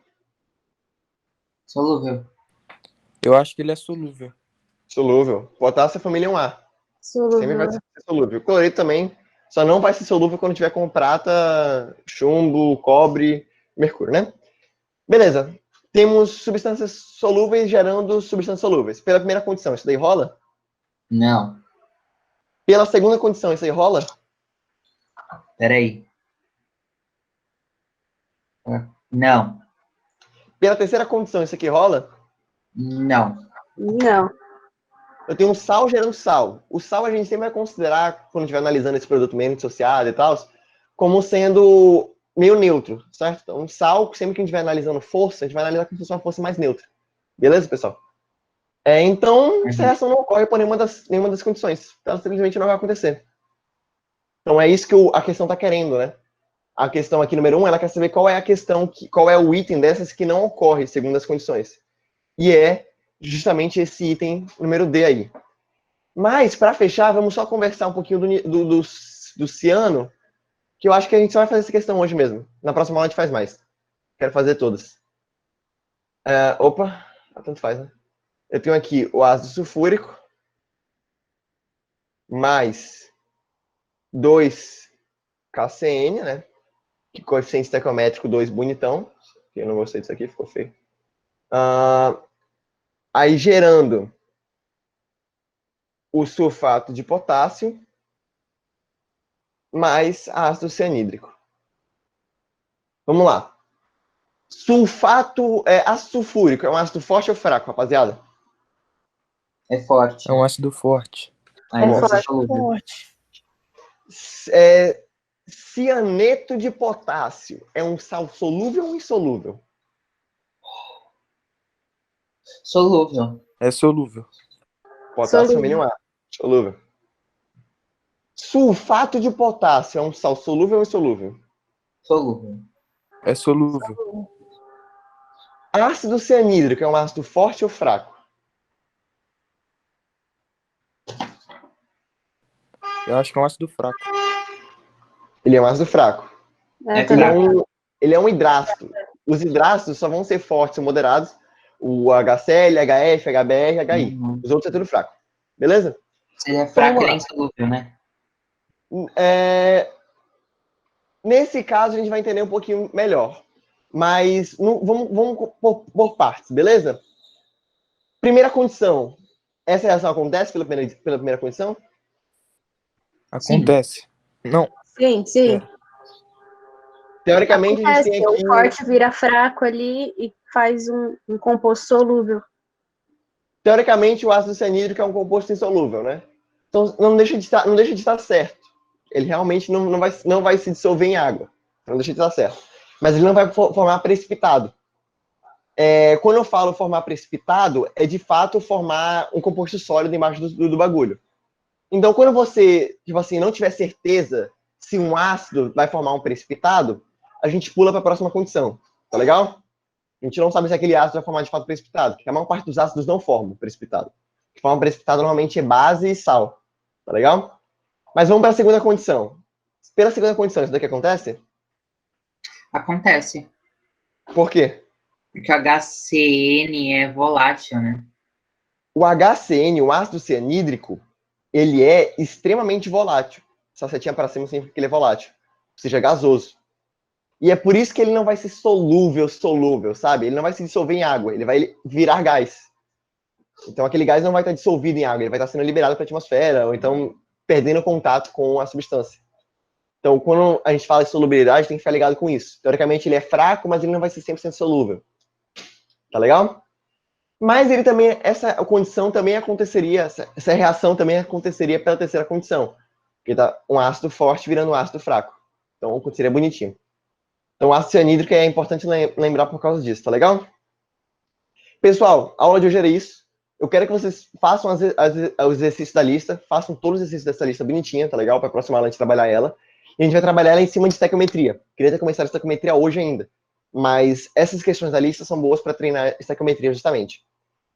Solúvel. Eu acho que ele é solúvel. Solúvel. Potássio é família 1A. Sempre vai Solúvel. ser solúvel. Cloreto também, só não vai ser solúvel quando tiver com prata, chumbo, cobre, mercúrio, né? Beleza. Temos substâncias solúveis gerando substâncias solúveis. Pela primeira condição, isso daí rola? Não. Pela segunda condição, isso aí rola? Peraí. Não. Pela terceira condição, isso aqui rola? Não. Não. Eu tenho um sal gerando sal. O sal a gente sempre vai considerar, quando estiver analisando esse produto meio dissociado e tal, como sendo meio neutro, certo? Então, um sal, sempre que a gente estiver analisando força, a gente vai analisar como se fosse uma força mais neutra. Beleza, pessoal? Então, essa reação não ocorre por nenhuma das condições. Então, ela simplesmente não vai acontecer. Então, é isso que a questão está querendo, né? A questão aqui, número 1, ela quer saber qual é a questão, qual é o item dessas que não ocorre segundo as condições. E é justamente esse item número D aí. Mas, para fechar, vamos só conversar um pouquinho do ciano, que eu acho que a gente só vai fazer essa questão hoje mesmo. Na próxima aula a gente faz mais. Quero fazer todas. Tanto faz, né? Eu tenho aqui o ácido sulfúrico, mais 2KCN, né? Que coeficiente estequiométrico 2 bonitão. Eu não gostei disso aqui, ficou feio. Aí gerando o sulfato de potássio mais ácido cianídrico. Vamos lá. Ácido sulfúrico é um ácido forte ou fraco, rapaziada? É forte. É um ácido forte. Aí É vai ser forte. solúvel. Forte. Cianeto de potássio é um sal solúvel ou insolúvel? Solúvel. É solúvel. Potássio Solúvel. família 1A. Solúvel. Sulfato de potássio é um sal solúvel ou insolúvel? Solúvel. É solúvel. Ácido cianídrico é um ácido forte ou fraco? Eu acho que é um ácido fraco. Ele é um ácido fraco. É Ele é fraco. ele é um hidrácido. Os hidrácidos só vão ser fortes ou moderados. O HCl, HF, HBr, HI. Uhum. Os outros é tudo fraco. Beleza? Se ele é fraco, vamos ele é lá. insolúvel, né? Nesse caso, a gente vai entender um pouquinho melhor. Mas vamos por partes, beleza? Primeira condição. Essa reação acontece pela primeira condição? Acontece. Não. Sim, sim. Teoricamente, a gente Acontece. tem O aqui... forte vira fraco ali e faz um composto solúvel. Teoricamente, o ácido cianídrico é um composto insolúvel, né? Então, não deixa de estar certo. Ele realmente não vai se dissolver em água. Não deixa de estar certo. Mas ele não vai formar precipitado. Quando eu falo formar precipitado, é de fato formar um composto sólido embaixo do bagulho. Então, quando você, tipo assim, não tiver certeza se um ácido vai formar um precipitado, a gente pula para a próxima condição. Tá legal? A gente não sabe se aquele ácido vai formar de fato precipitado, porque a maior parte dos ácidos não formam precipitado. O que forma precipitado normalmente é base e sal. Tá legal? Mas vamos para a segunda condição. Pela segunda condição, isso daqui acontece? Acontece. Por quê? Porque o HCN é volátil, né? O HCN, o ácido cianídrico, ele é extremamente volátil. Essa setinha para cima sempre que ele é volátil. Ou seja, gasoso. E é por isso que ele não vai ser solúvel, sabe? Ele não vai se dissolver em água, ele vai virar gás. Então aquele gás não vai estar dissolvido em água, ele vai estar sendo liberado para a atmosfera, ou então perdendo contato com a substância. Então, quando a gente fala de solubilidade, tem que ficar ligado com isso. Teoricamente, ele é fraco, mas ele não vai ser 100% solúvel. Tá legal? Mas ele também, essa condição também aconteceria, essa reação também aconteceria pela terceira condição. Porque tá um ácido forte virando um ácido fraco. Então, aconteceria bonitinho. Então, ácido cianídrico é importante lembrar por causa disso, tá legal? Pessoal, a aula de hoje era isso. Eu quero que vocês façam os exercícios da lista, façam todos os exercícios dessa lista bonitinha, tá legal? Para a próxima aula a gente trabalhar ela. E a gente vai trabalhar ela em cima de estequiometria. Queria ter começado a estequiometria hoje ainda. Mas essas questões da lista são boas para treinar estequiometria justamente.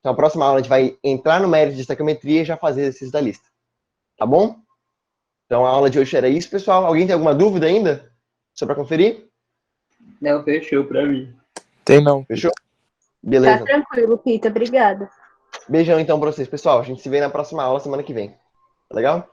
Então, a próxima aula a gente vai entrar no mérito de estequiometria e já fazer exercícios da lista. Tá bom? Então, a aula de hoje era isso, pessoal. Alguém tem alguma dúvida ainda? Só para conferir? Não, fechou pra mim. Tem não. Fechou? Tá Beleza. tranquilo, Pita. Obrigada. Beijão então pra vocês, pessoal. A gente se vê na próxima aula semana que vem. Tá legal?